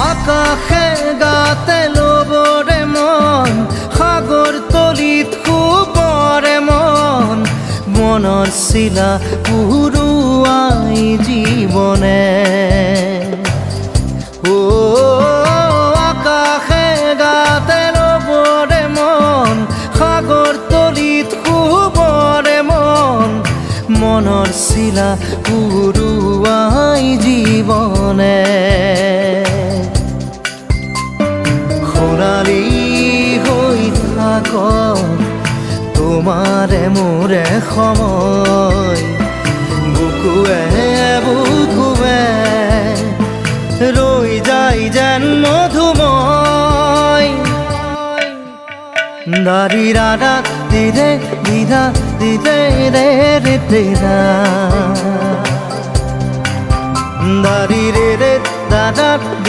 আকাশে গাতে ল'বৰে মন, সাগৰ তলিত শুবৰে মন, মনৰ চিলা উৰুৱাই জীৱনে। আকাশে গাতে ল'বৰে মন, সাগৰ তলিত শুবৰে মন, মনৰ চিলা উৰুৱাই জীৱনে। সোণালী হৈ থাকক তোমাৰে মোৰে সময়, বুকুৱে বুকুৱে ৰৈ যায় যেন মধুময়। দাৰি ৰাধা দিদে দিদা দিদে ৰে ৰে দিদা, দাৰি ৰে ৰে দাদা।